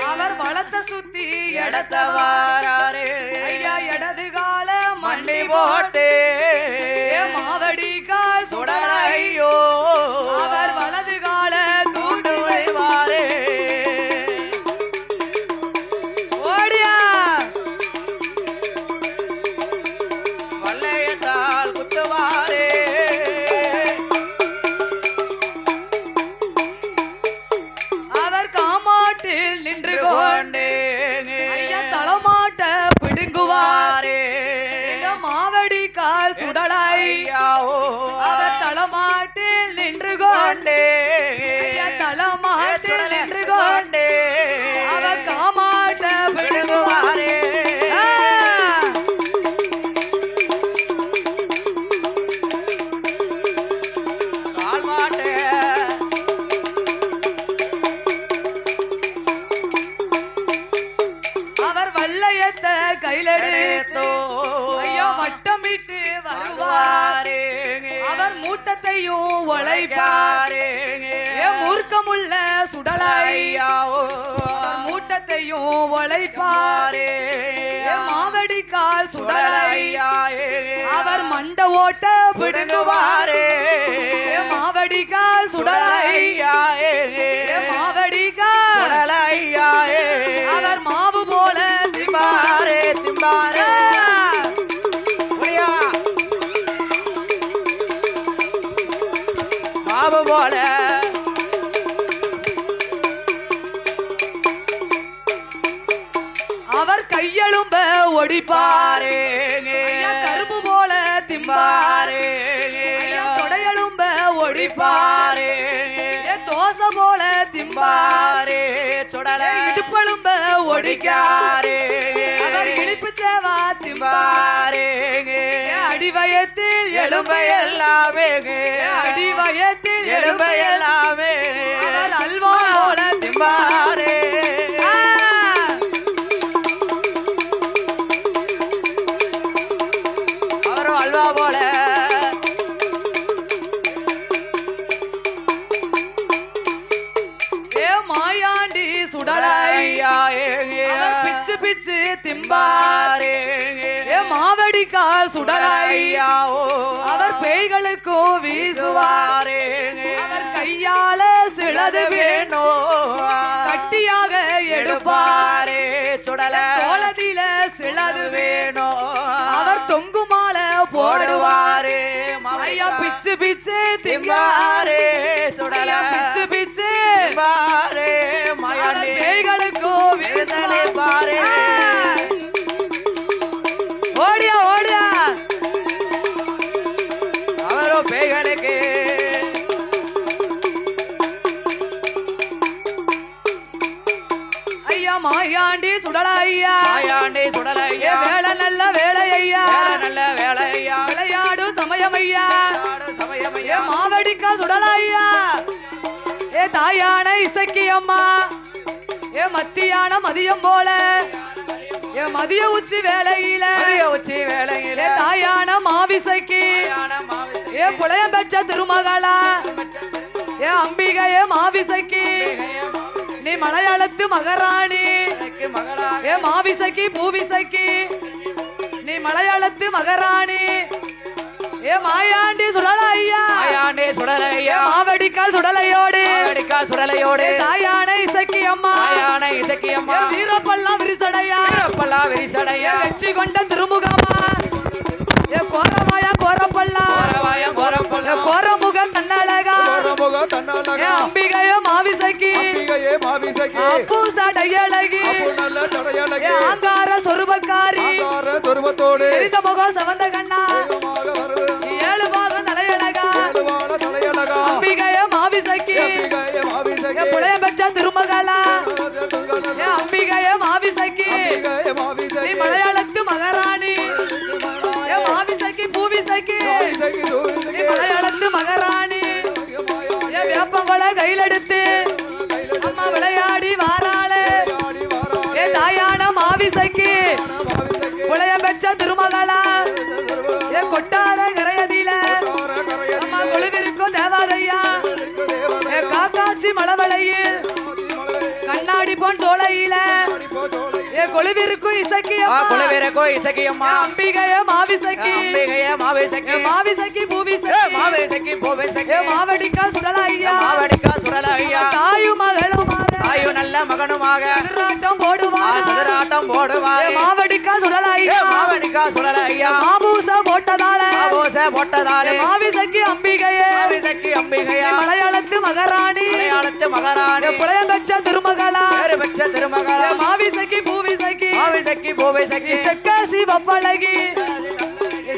அவர் வளத்தை சுத்தி இடத்தை வாராரே ஐயா இடது கால மண்டி போட்டு மாவடி கால் சுடலையோ அவர் வலது கால தூண்டு விளைவாரே ஓடியா வல்லையத்தால் குத்துவாரே அவர் காமாட்டில் நின்று கொண்டு ஐயா தளமாட்ட பிடுங்குவாரே மாவடி கால் சுடலையாவோ அவர் தளமாட்டில் நின்று கொண்டு ஐயா தளமாட்டில் நின்று கொண்டு அவர் காமாட்ட பிடுங்குவாரே கால் மாட்டே அவர் வல்லையத்தை கையிலெடுத்தோ ஐயா வட்டமிட்டு வருவாரே அவர் மூட்டத்தையும் உழைப்பாரே மூர்க்கமுள்ள சுடலையாவோ மூட்டத்தையும் உழைப்பாரே மாவடி கால் சுடலையாயே அவர் மண்ட ஓட்ட பிடுங்குவாரே மாவடி கால் சுடலையாயே மாவடி கால் சுடலையாயே அவர் மாவு போல திம்பாரே திம்பாரே மாவு போல அவர் கையெழும்ப ஒடிப்பாரே கரும்பு போல திம்பாரே தொடையெழும்ப ஒடிப்பாரே தோசை போல திம்பாரே சுடலை இடுப்பெழும்ப ஒடிக்காரே அவர் இனிப்பு சேவா திம்பாரே அடிவயத்தில் எலும்பை எல்லாமே அடிவயத்தில் எலும்பை எல்லாமே அவர் அல்வா போல திம்பாரே அவரும் அல்வா போல மாயாண்டி சுடலையா பிச்சு பிச்சு திம்பாரே மாவடி கால் சுடலையா அவர் பேய்களுக்கும் வீசுவாரே அவர் கையால சிலது வேணும் கட்டியாக எடுப்பாரே சுடல கோலத்தில சிலது வேணும் அவர் தொங்கு மாலை போடுவாரே ஐயா பிச்சு பிச்சு திம்பாரே சுடல பிச்சு பிச்சு திம்பாரே மாயாண்டி பேய்களுக்கும் விடுதலை பாரே ஓடியா ஓடியா அவரும் பேய்களுக்கு ஐயா மாயாண்டி சுடலையா மாயாண்டி சுடலையா வேலை நல்ல வேலை ஐயா நல்ல வேலையா விளையாடு சமயம் ஐயா சமயமையா மாவடிக்கா சுடலையா ஏ தாயான இசக்கி அம்மா ஏ மத்தியான மதியம் போல ஏ மதிய உச்சி வேலையில உச்சி வேலையில ஏ தாயான மாவிசைக்கு ஏ புலையம் பெற்ற திருமகளா ஏ அம்பிகையே மாவிசைக்கு நீ மலையாளத்து மகாராணி ஏ மாவிசைக்கு பூவிசைக்கு நீ மலையாளத்து மகாராணி ஏ மாயாண்டி சுடலையா மாயாண்டி சுடலையா மாவடிக்கால் சுடலையோடு மாவடிக்கா சுடலையோடு தாயான இசக்கி அம்மா தாயான இசக்கி அம்மா வீரப்பல்லாம் விரிசடையா வீரப்பல்லா விரிசடையா வெற்றி கொண்ட திருமுகமா ஏ கோரமாயா கோரப்பல்லா கோரவாயம் கோரப்பல்லா கோரமுக கண்ணழகா ஏ அம்பிகையோ மாவிசைக்கு அப்பு சடையழகி ஏ ஆங்கார சொருபக்காரி எரிந்த முகம் சவந்த கண்ணா ஏழு பாகம் தலையழகா அம்பிகையோ மாவிசைக்கு ஏ புலைய பெற்ற திருமகளா ஏ அம்பிகையோ மாவிசைக்கு நீ மலையாளத்து மகாராணி ஏ மாவிசைக்கு பூவிசைக்கு நீ மலையாளத்து மகாராணி ஏ வேப்பங்கொலை கையிலெடுத்து அம்மா விளையாடி வாராளே ஏ தாயான மாவிசைக்கு புலைய பெற்ற திருமகளா ஏ ஏ கொலுவிருக்கும் இசக்கி கொலுவிருக்கும் இசக்கி அம்மா அம்பிகைய மாவிசக்கி அம்பிகைய மாவிசக்கி மாவிசக்கி பூவிசக்கி மாவிசக்கி பூவிசக்கி மாவடிக்கா சுடலையா மாவடிக்கா சுடலையா தாயும் மகளுமாக தாயு நல்ல மகனுமாக சிதறாட்டம் போடுவார் சிதறாட்டம் போடுவார் மாவடிக்கா சுடலையா மாவடிக்கா சுடலையா மாபூச போட்டதால மாபூச போட்டதாலே மாவிசக்கி அம்பிகையே மாவிசக்கி அம்பிகையா மலையாளத்து மகாராணி மலையாளத்து மகாராணி புலையம் பெற்ற திருமகளா பேரு பெற்ற திருமகளா மாவிசக்கி பூவிசக்கி மாவிசக்கி பூவிசக்கி செக்காசி வப்பழகி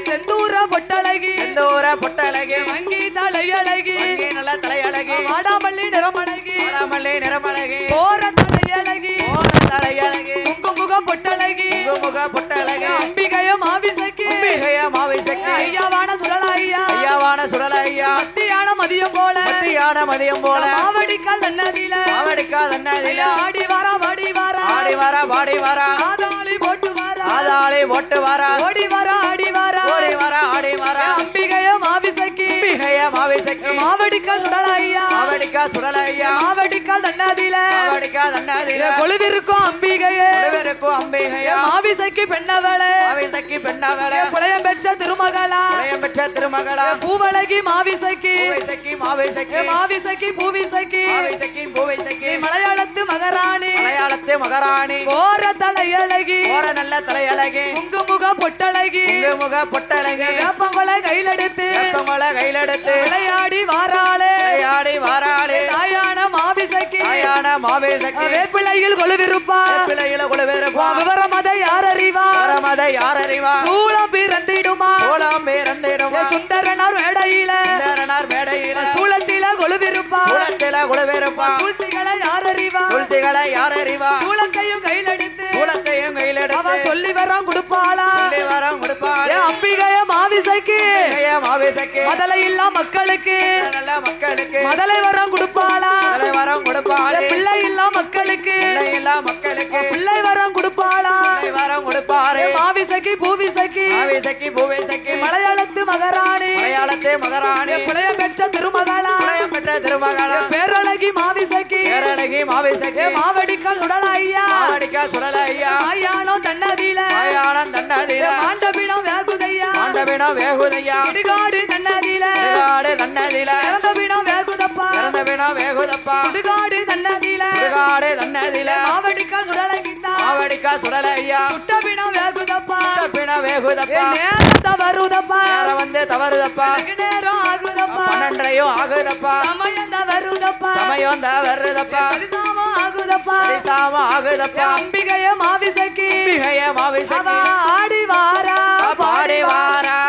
செந்தூர பொட்டழகி செந்தூர பொட்டழகி வங்கி தலையழகி நல்ல தலையழகி வாடாமல்லி நிறமழகி வாடாமல்லி நிறமழகி போற தலையழகி போற தலையழகி குங்குமுக பொட்டழகி குங்குமுக பொட்டழகி அம்பிகைய மாவிசக்கி அம்பிகைய மாவிசக்கி ஐயாவான சுடலையா ஐயாவான சுடலையா மத்தியான மதியம் போல மத்தியான மதியம் போல மாவடிக்கால் தன்னதில மாவடிக்கா தன்னதில ஆடி வாரா வாடி வாரா ஆடி வாரா பாடி வாரா ஆதாளி போட்டு வாரா ஆதாளி போட்டு வாரா ஓடி வாரா ஆடி வாரா ஓடி வாரா ஆடி வாரா அம்பிகைய மாவிசக்கி அம்பிகைய மாவிசக்கி மாவடிக்கால் சுடலையா மாவடிக்கா சுடலையா மாவடிக்கால் தன்னதில மாவடிக்கா தன்னதில கொலுவிருக்கும் அம்பிகையே கொலுவிருக்கும் அம்பிகையா மாவிசக்கி பெண்ணவளே மாவிசக்கி பெண்ணவளே புலையம் பெற்ற திருமகளா புலையம் பெற்ற திருமகளா பூவழகி மாவிசக்கி பூவிசக்கி மாவிசக்கி மாவிசக்கி பூவிசக்கி மாவிசக்கி பூவிசக்கி மலையாளத்து மகாராணி மலையாளத்து மகாராணி கோர தலையழகி போற நல்ல தலையழகி குங்குமுக பொட்டழகி குங்குமுக பொட்டழகி வேப்பங்கொலை கையிலெடுத்து வேப்பங்கொலை கையிலெடுத்து விளையாடி வாராளே விளையாடி வாராளே தாயான மாவிசக்கி தாயான மாவிசக்கி வேப்பிள்ளையில் கொலுவிருப்பா பிள்ளையில குழுவேறுப்பா விவரம் அதை யார் அறிவா வரமதை யார் அறிவா சூளம் பிறந்திடுமா சோளம் பேரந்திடுமா சுந்தரனார் மேடையில சுந்தரனார் மேடையில சூளத்தில கொலுவிருப்பா சூளத்தில குழுவேறுப்பா சூழ்ச்சிகளை யார் அறிவா சூழ்ச்சிகளை யார் அறிவா சூளத்தையும் கையிலெடுத்து சூளத்தையும் கையிலெடுத்து அவ சொல்லி வரம் கொடுப்பாளா சொல்லி வரம் கொடுப்பாளே அம்பிகைய மாவிசைக்கு அம்பிகைய மாவிசக்கி மதலை இல்லா மக்களுக்கு நல்ல மக்களுக்கு மதலை வரம் கொடுப்பாளா மதலை வரம் கொடுப்பாளே பிள்ளை இல்லா மக்களுக்கு பிள்ளை இல்லா மக்களுக்கு பிள்ளை வரம் கொடுப்பாளா பிள்ளை வரம் கொடுப்பாரே மாவிசைக்கு பூவிசைக்கு மாவிசக்கி பூவிசக்கி மலையாளத்து மகாராணி மலையாளத்து மகாராணி புலைய பெற்ற திருமகளா புலையம் பெற்ற திருமகளா பேரழகி மாவிசைக்கு பேரழகி மாவிசக்கி மாவடிக்கால் சுடலையா மாவடிக்கா சுடலையா மாயானோ தன்னதில மாயானம் தன்னதில மாண்டபிடம் வேகுதையா ஆண்டவிடம் வேகுதையா இடுகாடு தன்னதில சுடுகாடு தன்னதில இறந்தபிடம் வேகுதப்பா இறந்தவிடம் வேகுதப்பா சுடுகாடு தன்னதில சுடுகாடு தன்னதில மாவடிக்கால் சுடலைக்கிட்டா மாவடிக்கா சுடலையா சுட்டபிடம் வேகுதப்பா சுட்டபிடம் வேகுதப்பா நேரத்த வருதப்பா நேரம் வந்து தவறுதப்பா வெகு நேரம் ஆகுதப்பா 12 ஆகுதப்பா சமயம் தான் வருதப்பா சமயம் தான் வருதப்பா சரிசாம ஆகுதப்பா சரிசாம ஆகுதப்பா அம்பிகைய மாவிசைக்கு அம்பிகைய அவ மாவிசக்கி ஆடி வாரா பாடி வாரா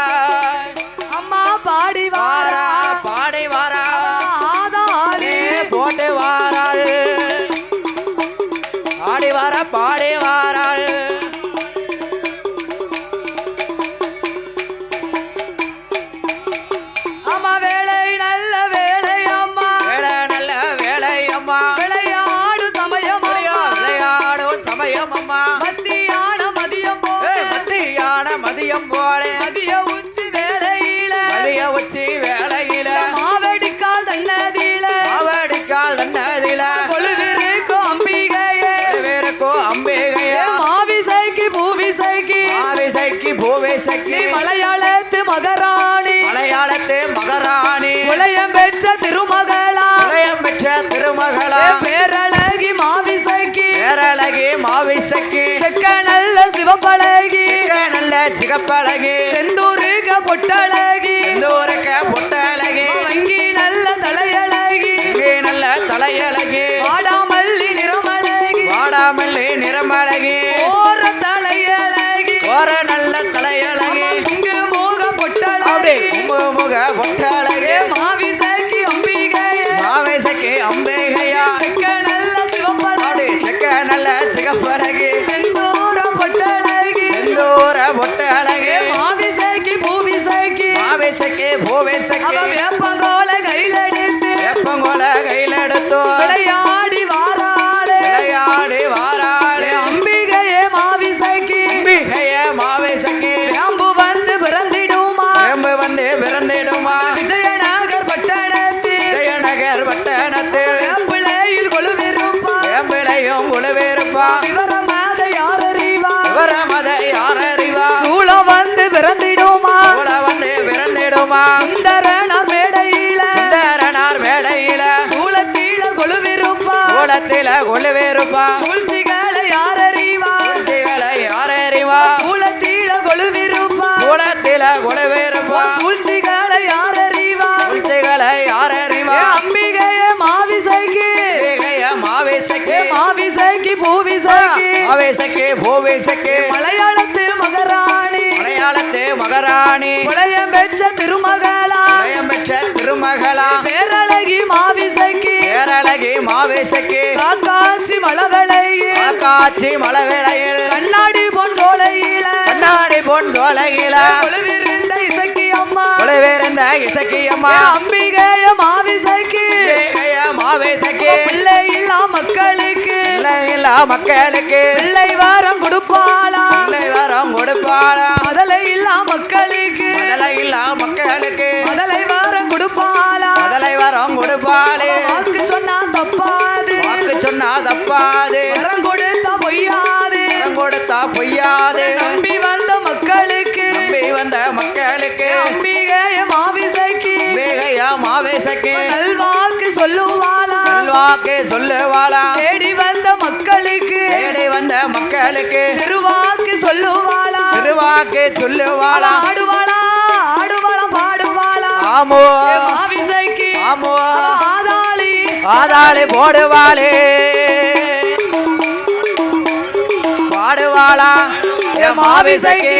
அம்மா பாடி வாரா வாரா பாடி வாரா ஆதாளி போட்டு வாராள் ஆடி வாரா பாடி வாராள் அம்மா வேலை நல்ல வேலை அம்மா வேலை நல்ல வேலை அம்மா விளையாடு சமயம் அம்மா. விளையாடும் சமயம் அம்மா மத்தியான மதியம் போல மத்தியான மதியம் போலே மதிய உச்சி வேளையில மதிய உச்சி வேளையில மாவடிக்கால் தன்னதில மாவடிக்கால் தன்னதில கொலுவிருக்கும் அம்பிகையே வேறுக்கோ அம்பிகைய மாவிசைக்கு பூவிசைக்கு மாவிசைக்கு பூவிசக்கி மலையாளத்து மகாராணி மலையாளத்து மகாராணி புலையம் பெற்ற திருமகளா புலையம் பெற்ற திருமகளா பேரழகி மாவிசைக்கு பேரழகி மாவிசக்கி செக்க நல்ல சிவப்பழகி நல்ல சிகப்பழகி செந்தூருக பொட்டழகி செந்தூருக்க பொட்டழகி வங்கி நல்ல தலையழகி இங்கே நல்ல தலையழகி வாடாமல்லி நிறமழகி வாடாமல்லி நிறமழகி ஓர தலையழகி ஓர நல்ல தலையழகி இங்கு மூக அப்படி பொட்டழகி கும்பமுக பொட்டழகி மாவிசைக்கு அம்பிகையே மாவிசக்கி அம்பிகையா செக்க நல்ல அப்படி சிவப்பழகி செக்க நல்ல சிகப்பழகி செந்தூர பொட்டழகி செந்தூர பொட்டழகி மாவிசைக்கு பூவிசைக்கு மாவிசக்கி பூவிசக்கி அவ வேப்பங்கோல கையிலெடுத்து வெப்பங்கொல கையிலெடுத்தோ விளையாடி வாராளே விளையாடி வாராளே அம்பிகையே மாவிசைக்கு அம்பிகைய மாவிசக்கி வேம்பு வந்து பிறந்திடுமா வேம்பு வந்து பிறந்திடுமா விஜய அம்மா சுந்தரனார் மேடையில சுந்தரனார் மேடையில சூளத்தில கொழுவிருப்பா கூடத்தில கொள்ளுவேருப்பா சூழ்ச்சிகளை யாரறிவா யாரறிவா சூளத்தில கொழுவிருப்பா கூடத்தில கொள்ளுவேருப்பா சூழ்ச்சிகளை யாரறிவா யாரறிவா அம்பிகைய மாவிசைக்கு மாவேசக்கே மாவிசைக்கு பூவிசைக்கு மாவேசக்கே பூவேசக்கே மலையாளத்து மகராணி மலையாளத்து மகாராணி புலையம் பெற்ற திருமகளா பயம் பெற்ற திருமகளா பேரழகி மாவிசைக்கு பேரழகி மாவேசக்கே காக்காட்சி மலவளையில் காட்சி மலவேளையில் கண்ணாடி போன்றோலையில கண்ணாடி பொன் சோலையில கொழுவிருந்த இசக்கி அம்மா கொலைவேர்ந்த இசக்கி அம்மா அம்பிகைய மாவிசைக்கு மாவேசக்கே பிள்ளை இல்லா மக்களுக்கு இல்ல மக்களுக்கு பிள்ளை வாரம் கொடுப்பாளா பிள்ளை வரம் கொடுப்பாளா முதலை இல்லா மக்களுக்கு முதலை இல்ல மக்களுக்கு முதலை வாரம் கொடுப்பாளா முதலை வரம் கொடுப்பாளே வாக்கு சொன்னா தப்பாது வாக்கு சொன்னா தப்பாது வரம் கொடுத்தா பொய்யாது வரம் கொடுத்தா பொய்யாது நம்பி வந்த மக்களுக்கு நம்பி வந்த மக்களுக்கு அம்பிகைய மாவிசைக்கு வேகையா மாவேசக்கே நல்வாக்கு சொல்லுவாளா வாக்கே சொல்லுவாளா தேடி வந்த மக்களுக்கு தேடி வந்த மக்களுக்கு திருவாக்கு சொல்லுவாளா திருவாக்கே சொல்லுவாளா ஆடுவாளா ஆடுவாளா பாடுவாளா ஆமோ மாவிசைக்கு ஆமோ ஆதாளி ஆதாளி போடுவாளே பாடுவாளா என் மாவிசைக்கு